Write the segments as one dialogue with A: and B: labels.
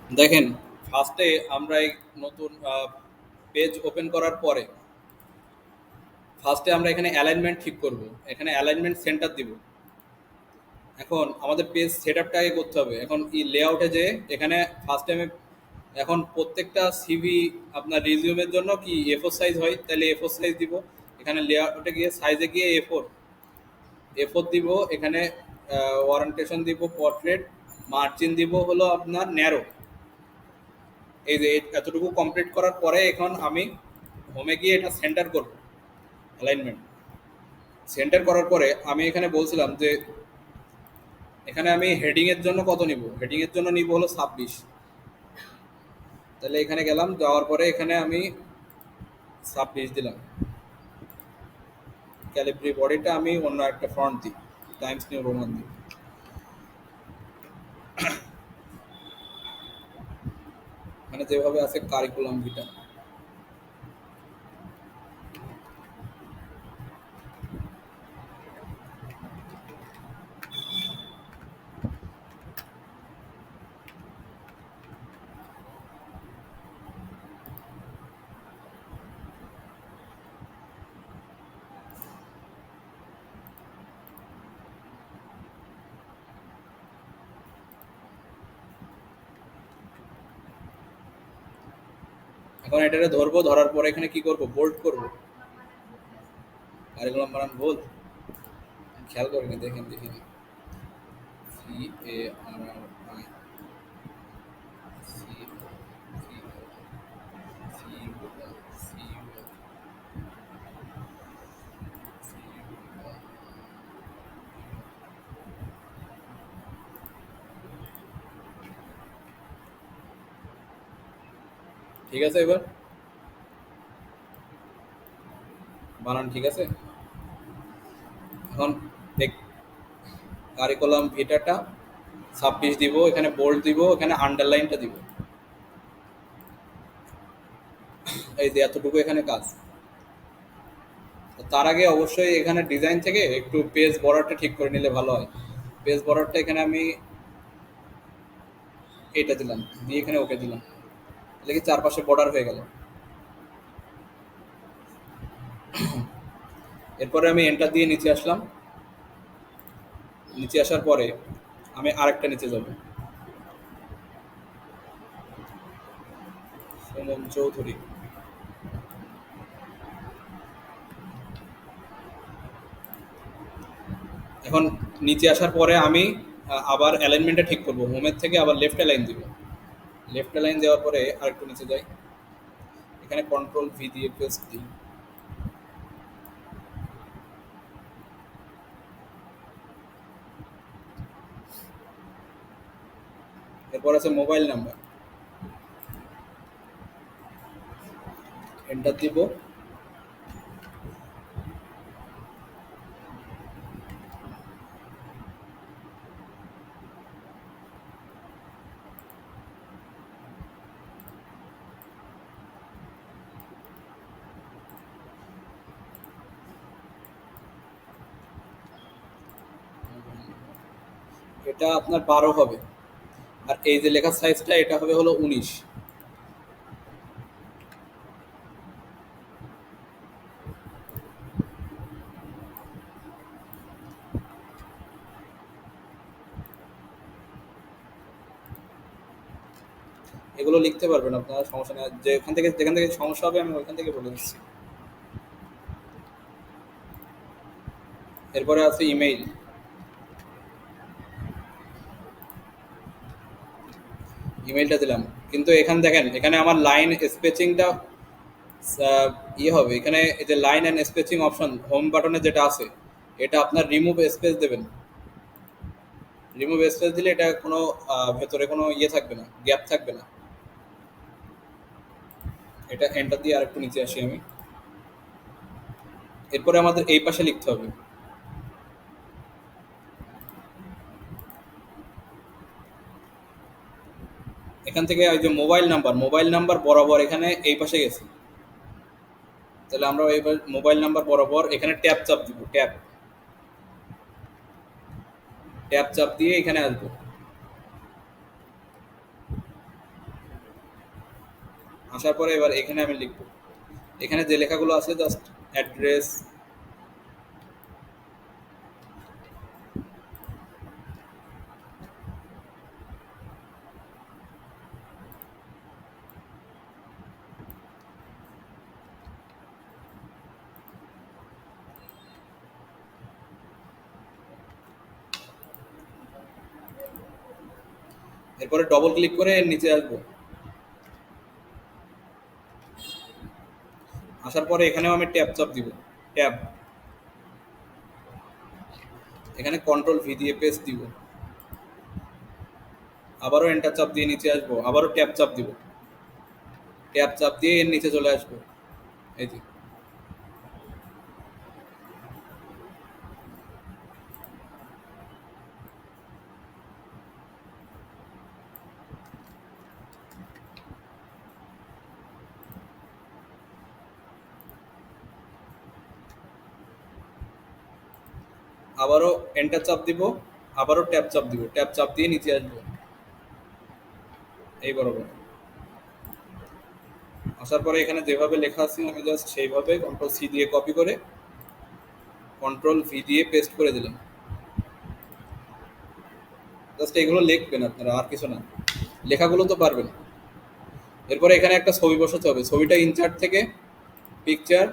A: দেখেন, ফার্স্টে আমরা এই নতুন পেজ ওপেন করার পরে ফার্স্টে আমরা এখানে অ্যালাইনমেন্ট ঠিক করব। এখানে অ্যালাইনমেন্ট সেন্টার দিব। এখন আমাদের পেজ সেট আপটা আগে করতে হবে। এখন এই লেআউটে যে এখানে ফার্স্ট টাইমে এখন প্রত্যেকটা সিভি আপনার রিজিউমের জন্য কি এ4 সাইজ হয়, তাহলে এ4 সাইজ দিব। এখানে লেআউটে গিয়ে সাইজে গিয়ে এ4 দিব। এখানে ওয়ারেন্টেশন দিব পোর্ট্রেট, মার্জিন দিব হলো আপনার ন্যারো। এই যে এতটুকু কমপ্লিট করার পরে এখন আমি হোমে গিয়ে এটা সেন্টার করব। অ্যালাইনমেন্ট সেন্টার করার পরে আমি এখানে বলছিলাম যে এখানে আমি হেডিং এর জন্য কত নিব, হেডিং এর জন্য নিব হলো 26। তাহলে এখানে গেলাম, যাওয়ার পরে এখানে আমি 26 দিলাম। ক্যালিব্রি বডিটা আমি অন্য একটা ফন্ট দিই, টাইমস নিউ রোমান দিই। মানে যেভাবে আছে কারিকুলাম ভিটা। এখন এটাকে ধরবো, ধরার পরে এখানে কি করব, বোল্ড করব। কারিকুলাম বানান ভুল, খেয়াল করেনি, দেখেন দেখেন। CARRI ঠিক আছে। এবার বানান ঠিক আছে। এখন কারিকুলাম ভিটাটা 26 দিব, এখানে বোল্ড দিব, এখানে আন্ডারলাইনটা দিব। এই যে এতটুকু এখানে কাজ। তো তার আগে অবশ্যই এখানে ডিজাইন থেকে একটু পেজ বর্ডারটা ঠিক করে নিলে ভালো হয়। পেজ বর্ডারটা এখানে আমি এটা দিলাম, দিয়ে এখানে ওকে দিলাম। তাহলে কি চারপাশে বর্ডার হয়ে গেল। এরপরে আমি এন্টার দিয়ে নিচে আসলাম। নিচে আসার পরে আমি আরেকটা নিচে যাব, সুমন চৌধুরী। এখন নিচে আসার পরে আমি আবার অ্যালাইনমেন্টটা ঠিক করব। হোমের থেকে আবার লেফট অ্যালাইন দিব। লেফট অ্যালাইন দেওয়ার পরে আরেকটু নিচে যাই, এখানে কন্ট্রোল ভি দিয়ে পেস্ট দিই। এরপর আছে মোবাইল নাম্বার, এন্টার দিব। এটা আপনার 12 হবে। আর এই যে লেখার সাইজটা এটা হবে হলো 19। এগুলো লিখতে পারবেন আপনারা, সমস্যা নেই। যেখান থেকে সমস্যা হবে আমি ওইখান থেকে বলে দিচ্ছি। এরপরে আছে ইমেইল। ইমেইলটা দিলাম, কিন্তু এখানে দেখেন এখানে আমার লাইন স্পেসিংটা ইয়ে হবে। এখানে এই যে line and spacing option home বাটনে যেটা আছে, এটা আপনার রিমুভ স্পেস দেবেন। রিমুভ স্পেস দিলে এটা কোনো ভেতরে কোনো ইয়ে থাকবে না, গ্যাপ থাকবে না। এটা এন্টার দিয়ে আরেকটু নিচে আসি আমি। এরপরে আমাদের এই পাশে লিখতে হবে। এখান থেকে ওই যে মোবাইল নাম্বার বরাবর এখানে এই পাশে গেছে। তাহলে আমরা এবার মোবাইল নাম্বার বরাবর এখানে ট্যাপ চাপ দিব। ট্যাপ ট্যাপ চাপ দিয়ে এখানে আসবো। আসার পরে এবার এখানে আমি লিখবো, এখানে যে লেখাগুলো আছে জাস্ট অ্যাড্রেস, এরপরে ডবল ক্লিক করে এর নিচে আসবো। আসার পরে এখানেও আমি ট্যাব চাপ দিব, ট্যাব, এখানে কন্ট্রোল ভি দিয়ে পেস্ট দিব, আবারও এন্টার চাপ দিয়ে নিচে আসবো, আবারও ট্যাব চাপ দিব, ট্যাব চাপ দিয়ে এর নিচে চলে আসবো, এই যে। আবারও এন্টার চাপ দিব, আবারও ট্যাব চাপ দিব, ট্যাব চাপ দিয়ে নিচে আসবো এই বরাবর। আসার পরে এখানে যেভাবে লেখা আছে আমি জাস্ট সেইভাবে কন্ট্রোল সি দিয়ে কপি করে কন্ট্রোল ভি দিয়ে পেস্ট করে দিলাম। জাস্ট এগুলো লিখবেন আপনারা, আর কিছু না, লেখাগুলো তো পারবেন। এরপরে এখানে একটা ছবি বসাতে হবে, ছবিটা ইনচার্ট থেকে পিকচার,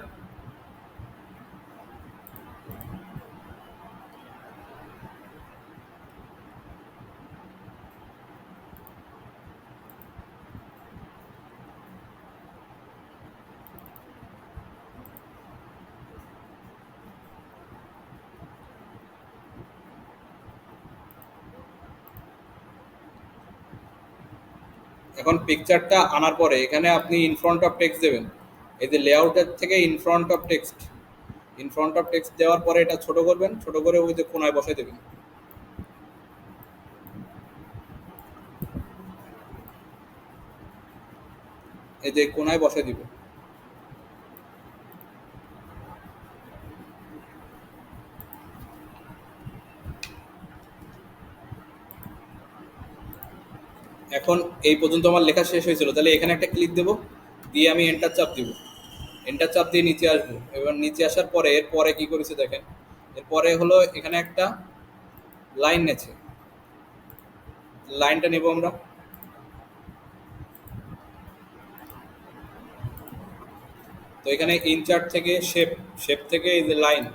A: এখন পিকচারটা আনার পরে এখানে আপনি ইন ফ্রন্ট অফ টেক্সট দেবেন, এই যে লেআউটের থেকে in front of text, in front of text দেওয়ার পরে এটা ছোট করবেন, ছোট করে ওই যে কোনায় বসাই দেবেন, এই যে কোনায় বসাই দিব। এখন এই পর্যন্ত আমার লেখা শেষ হয়েছিল, তাহলে এখানে একটা ক্লিক দেবো, দিয়ে আমি এন্টার চাপ দিব, এন্টার চাপ দিয়ে নিচে আসবো। এবার নিচে আসার পরে এরপরে কি করেছে দেখেন, এরপরে হলো এখানে একটা লাইন নেছে, লাইনটা নেব আমরা। তো এখানে ইনচার্ট থেকে শেপ, শেপ থেকে এই যে লাইন,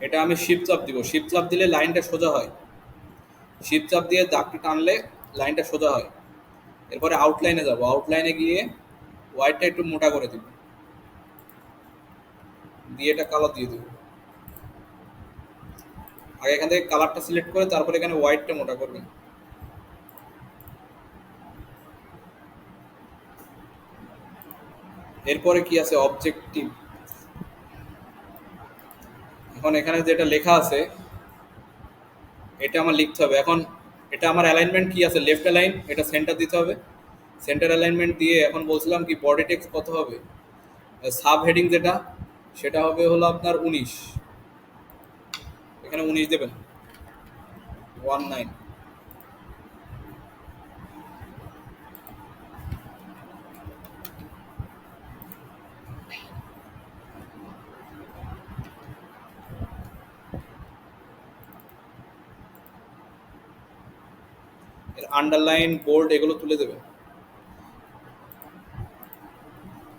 A: এটা আমি শিপ চাপ দিব, শিপ চাপ দিলে লাইনটা সোজা হয়, শিপ চাপ দিয়ে দাগটা টানলে লাইনটা সোজা হয়। এরপরে আউটলাইনে যাব, আউটলাইনে গিয়ে হোয়াইটটা একটু মোটা করে দিব, দিয়ে এটা কালার দিয়ে দেবো। আগে এখান থেকে কালারটা সিলেক্ট করে তারপরে এখানে হোয়াইটটা মোটা করবেন। এরপরে কি আছে, অবজেক্টিভ। এখন এখানে যেটা লেখা আছে এটা আমার লিখতে হবে। এখন এটা আমার অ্যালাইনমেন্ট কি আছে, লেফট অ্যালাইন, এটা সেন্টার দিতে হবে, সেন্টার অ্যালাইনমেন্ট দিয়ে এখন বলছিলাম কি বডি টেক্সট কত হবে, সাব হেডিং যেটা সেটা হবে হলো আপনার 19, এখানে 19 দেবেন, 19। এর আন্ডারলাইন বোল্ড এগুলো তুলে দেবেন,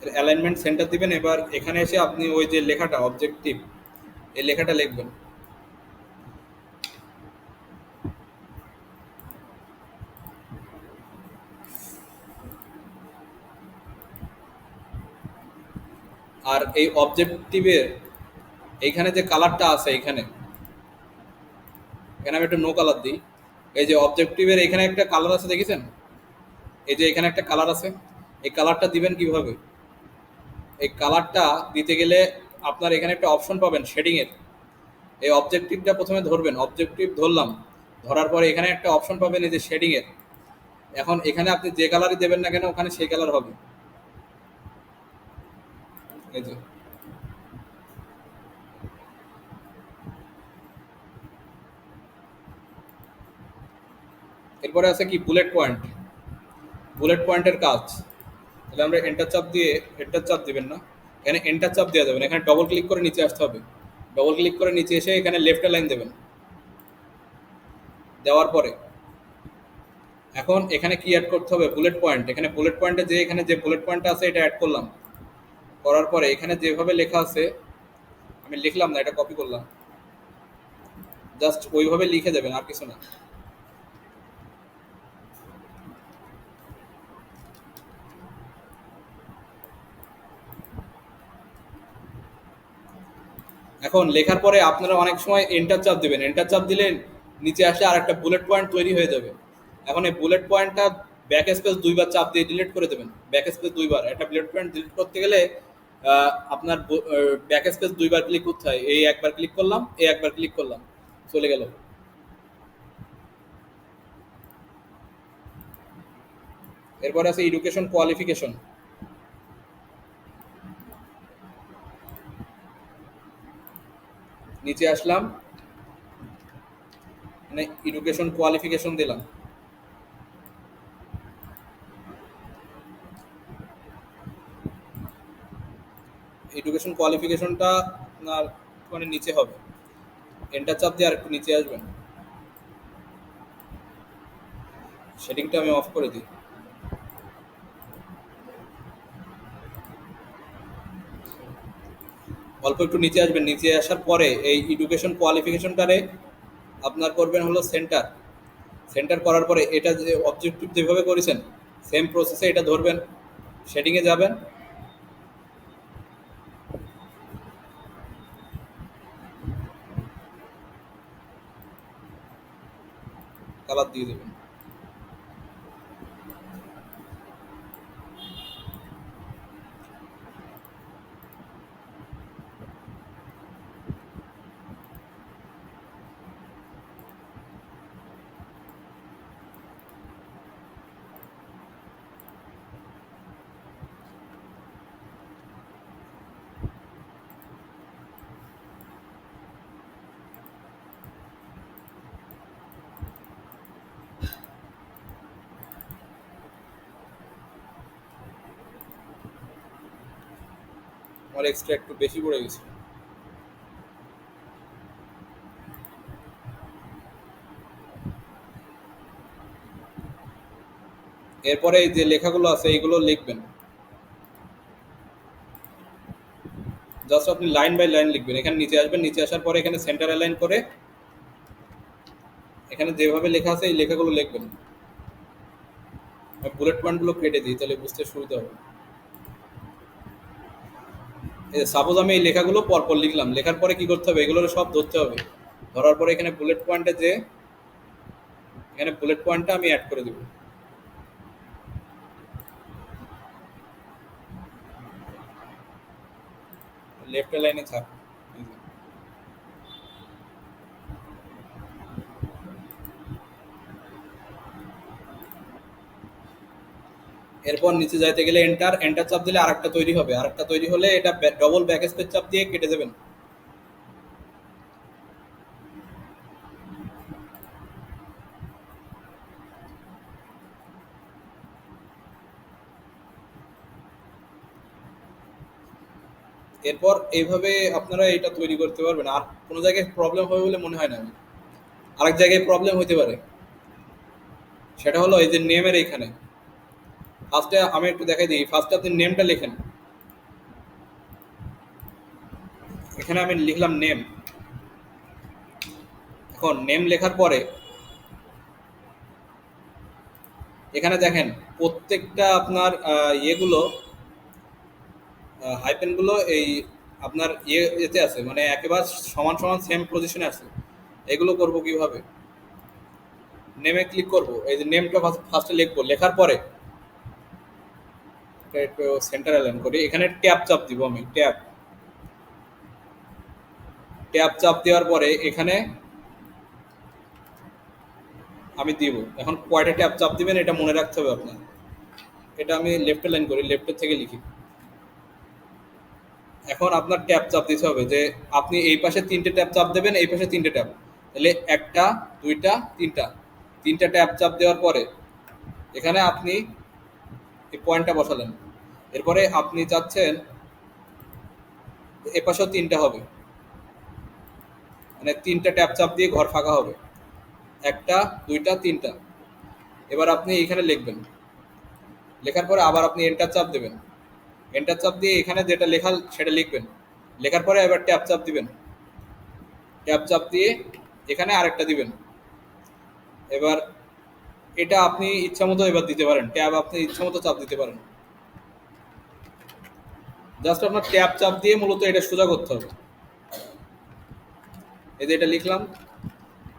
A: এর অ্যালাইনমেন্ট সেন্টার দিবেন। এবার এখানে এসে আপনি ওই যে লেখাটা অবজেক্টিভ, এই লেখাটা লিখবেন। আর এই অবজেক্টিভের এইখানে যে কালারটা আছে, এইখানে এখানে আমি একটা নো কালার দিই। এই যে অবজেক্টিভের এখানে একটা কালার আছে দেখেছেন, এই যে এখানে একটা কালার আছে, এই কালারটা দিবেন কিভাবে, এই কালারটা দিতে গেলে আপনার এখানে একটা অপশন পাবেন শেডিং এর, এই অবজেক্টিভটা প্রথমে ধরবেন, অবজেক্টিভ ধরলাম, ধরার পরে এখানে একটা অপশন পাবেন এই যে শেডিং এর। এখন এখানে আপনি যে কালারই দেবেন না কেন ওখানে সেই কালার হবে, এই যে। এরপরে আছে কি বুলেট পয়েন্ট, বুলেট পয়েন্টের কাজ। তাহলে আমরা এন্টার চাপ দিয়ে, এন্টার চাপ দিবেন না, এখানে এন্টার চাপ দেওয়া যাবে না, এখানে ডবল ক্লিক করে নিচে আসতে হবে। ডবল ক্লিক করে নিচে এসে এখানে লেফট লাইন দেবেন। দেওয়ার পরে এখন এখানে কি অ্যাড করতে হবে, বুলেট পয়েন্ট। এখানে বুলেট পয়েন্টে যে এখানে যে বুলেট পয়েন্টটা আছে এটা অ্যাড করলাম। করার পরে এখানে যেভাবে লেখা আছে, আমি লিখলাম না, এটা কপি করলাম, জাস্ট ওইভাবে লিখে দেবেন, আর কিছু না। এখন লেখার পরে আপনারা অনেক সময় এন্টার চাপ দিবেন, এন্টার চাপ দিলে নিচে আসলে আর একটা বুলেট পয়েন্ট তৈরি হয়ে যাবে। এখন এই বুলেট পয়েন্টটা ব্যাক স্পেস দুইবার চাপ দিয়ে ডিলিট করে দেবেন। ব্যাক স্পেস দুইবার, একটা বুলেট পয়েন্ট ডিলিট করতে গেলে আপনার ব্যাক স্পেস দুইবার ক্লিক করতে হয়। এই একবার ক্লিক করলাম, এই একবার ক্লিক করলাম, চলে গেল। এরপর আছে এডুকেশন কোয়ালিফিকেশন। নিচে আসলাম, মানে এডুকেশন কোয়ালিফিকেশন দিলাম। এডুকেশন কোয়ালিফিকেশনটা আপনার মানে নিচে হবে, এন্টার চাপ দিয়ে আর একটু নিচে আসবেন। সেটিংটা আমি অফ করে দিই। অল্প একটু নিচে আসবেন, নিচে আসার পরে এই এডুকেশন কোয়ালিফিকেশনটারে আপনার করবেন হলো সেন্টার। সেন্টার করার পরে এটা যে অবজেক্টিভ যেভাবে করেছেন সেম প্রসেসে এটা ধরবেন, শেডিংয়ে যাবেন, কালার দিয়ে দেবেন। আমার এক্সট্রা একটু বেশি পড়ে গেছে। এরপরে এই যে লেখাগুলো আছে এইগুলো লিখবেন, জাস্ট আপনি লাইন বাই লাইন লিখবেন। এখানে নিচে আসবেন, নিচে আসার পরে এখানে সেন্টার অ্যালাইন করে এখানে যেভাবে লেখা আছে এই লেখাগুলো লিখবেন। আমি বুলেট পয়েন্টগুলো কেটে দিই, তাহলে বুঝতে সুবিধা হবে। সাপোজ আমি এই লেখাগুলো পরপর লিখলাম, লেখার পরে কি করতে হবে, এগুলো সব ধরতে হবে। ধরার পরে এখানে বুলেট পয়েন্টে যে এখানে বুলেট পয়েন্টটা আমি অ্যাড করে দেবো, লেফট লাইনে থাক। এরপর নিচে যাইতে গেলে এন্টার, এন্টার চাপ দিলে আরেকটা তৈরি হবে, আরেকটা তৈরি হলে এটা ডবল ব্যাক স্পেস চাপ দিয়ে কেটে দেবেন। এরপর এইভাবে আপনারা এটা তৈরি করতে পারবেন। আর কোনো জায়গায় প্রবলেম হবে বলে মনে হয় না। আমি আরেক জায়গায় প্রবলেম হতে পারে, সেটা হলো এই যে নেমের এইখানে। ফার্স্টে আমি একটু দেখাই দিই, ফার্স্টে আপনি নেমটা লেখেন। এখানে আমি লিখলাম নেম। এখন নেম লেখার পরে এখানে দেখেন প্রত্যেকটা আপনার ইয়েগুলো হাইপেনগুলো এই আপনার এতে আছে, মানে একেবারে সমান সমান সেম পজিশনে আছে। এগুলো করব কিভাবে, নেমে ক্লিক করব, এই যে নেমটা ফার্স্টে লিখবো, লেখার পরে এটা একটু সেন্টার অ্যালাইন করি, এখানে ট্যাব চাপ দিব। আমি ট্যাব ট্যাব চাপ দেওয়ার পরে এখানে আমি দিব। এখন কয়টা ট্যাব চাপ দিবেন এটা মনে রাখতে হবে আপনার। এটা আমি লেফটে লাইন করি, লেফটের থেকে লিখি। এখন আপনার ট্যাব চাপ দিতে হবে, যে আপনি এই পাশে তিনটে ট্যাব চাপ দেবেন, এই পাশে তিনটে ট্যাব, তাহলে একটা দুইটা তিনটা, তিনটা ট্যাব চাপ দেওয়ার পরে এখানে আপনি এই পয়েন্টটা বসালেন। এরপরে আপনি চাচ্ছেন এ পাশেও ৩টা হবে, মানে ৩টা ট্যাপ চাপ দিয়ে ঘর ফাঁকা হবে। ১টা, ২টা, ৩টা। এবার আপনি এখানে লিখবেন। লেখার পরে আবার আপনি এন্টার চাপ দেবেন। এন্টার চাপ দিয়ে এখানে যেটা লেখা সেটা লিখবেন। লেখার পরে এবার ট্যাপ চাপ দিবেন। ট্যাপ চাপ দিয়ে এখানে আরেকটা দিবেন। এবার এটা আপনি ইচ্ছামতো এবার দিতে পারেন। ট্যাব আপনি ইচ্ছামতো চাপ দিতে পারেন। জাস্ট আপনার ট্যাপ চাপ দিয়ে মূলত এটা সোজা করতে হবে। এই যে এটা লিখলাম,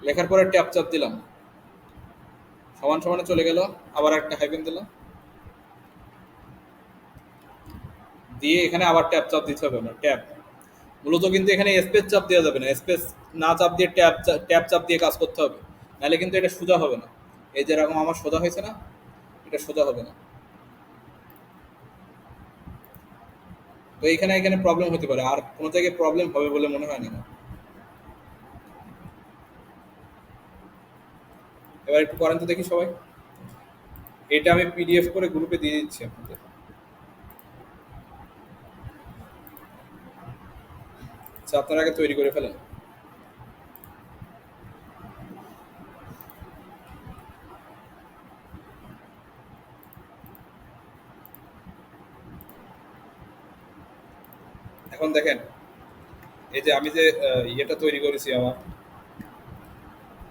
A: লেখার পরে ট্যাপ চাপ দিলাম, সমান সমানে চলে গেল। আবার একটা হাইফেন দিলাম, দিয়ে এখানে আবার ট্যাপ চাপ দিতে হবে না। ট্যাপ মূলত কিন্তু এখানে স্পেস চাপ দেওয়া যাবে না। স্পেস না চাপ দিয়ে ট্যাপ চাপ দিয়ে কাজ করতে হবে, নাহলে কিন্তু এটা সোজা হবে না। এই যেরকম আমার সোজা হয়েছে না, এটা সোজা হবে না। তো এখানে এখানে প্রবলেম হতে পারে, আর কোনো জায়গায় প্রবলেম হবে বলে মনে হয় না আমার। এবার একটু করেন তো দেখি সবাই। এটা আমি পিডিএফ করে গ্রুপে দিয়ে দিচ্ছি আপনাদের। আচ্ছা, আপনারা আগে তৈরি করে ফেলেন। এখন দেখেন, এই যে আমি যে ইয়েটা তৈরি করেছি, আমার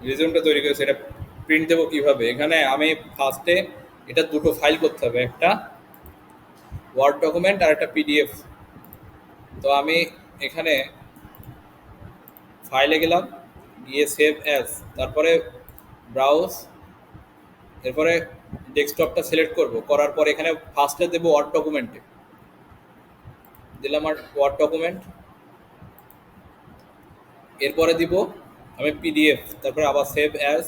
A: রিজিউমটা তৈরি করেছি, এটা প্রিন্ট দেবো কিভাবে? এখানে আমি ফার্স্টে এটা দুটো ফাইল করতে হবে, একটা ওয়ার্ড ডকুমেন্ট আর একটা পিডিএফ। তো আমি এখানে ফাইলে গেলাম, গিয়ে সেভ অ্যাজ, তারপরে ব্রাউজ, এরপরে ডেস্কটপটা সিলেক্ট করব। করার পর এখানে ফার্স্টে দেবো ওয়ার্ড ডকুমেন্টে, দিলাম আর ওয়ার্ড ডকুমেন্ট। এরপরে দিব আমি পিডিএফ, তারপরে আবার সেভ অ্যাজ,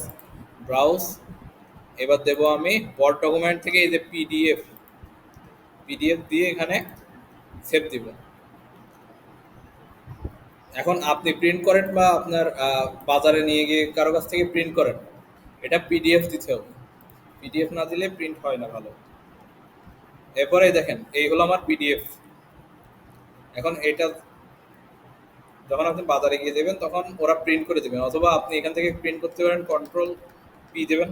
A: ব্রাউজ। এবার দেবো আমি ওয়ার্ড ডকুমেন্ট থেকে এই যে পিডিএফ, পিডিএফ দিয়ে এখানে সেভ দিব। এখন আপনি প্রিন্ট করেন বা আপনার বাজারে নিয়ে গিয়ে কারো কাছ থেকে প্রিন্ট করেন, এটা পিডিএফ দিতে হবে। পিডিএফ না দিলে প্রিন্ট হয় না ভালো। এরপরে দেখেন, এই হলো আমার পিডিএফ। এখন এটা যখন আপনি বাজারে গিয়ে দেবেন তখন ওরা প্রিন্ট করে দেবেন, অথবা আপনি এখান থেকে প্রিন্ট করতে পারেন, কন্ট্রোল পি দেবেন,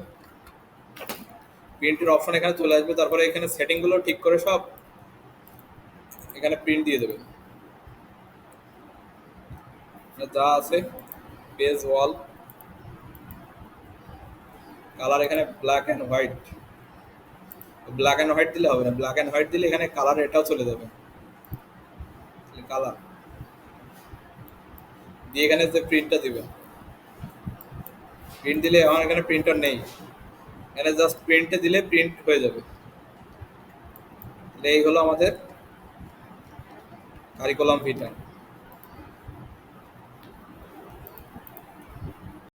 A: প্রিন্টের অপশন এখানে চলে আসবে। তারপরে এখানে সেটিংগুলো ঠিক করে সব এখানে প্রিন্ট দিয়ে দেবেন যা আছে। পেজ ওয়াল কালার এখানে black and white. Black and white দিলে হবে না, ব্ল্যাক অ্যান্ড হোয়াইট দিলে এখানে কালার এটাও চলে যাবে। কালার দিয়ে এখানে যে প্রিন্টটা দিবেন, প্রিন্ট দিলে আমার এখানে প্রিন্টার নেই, এখানে জাস্ট প্রিন্টে দিলে প্রিন্ট হয়ে যাবে। এই হলো আমাদের কারিকুলাম ভিটা।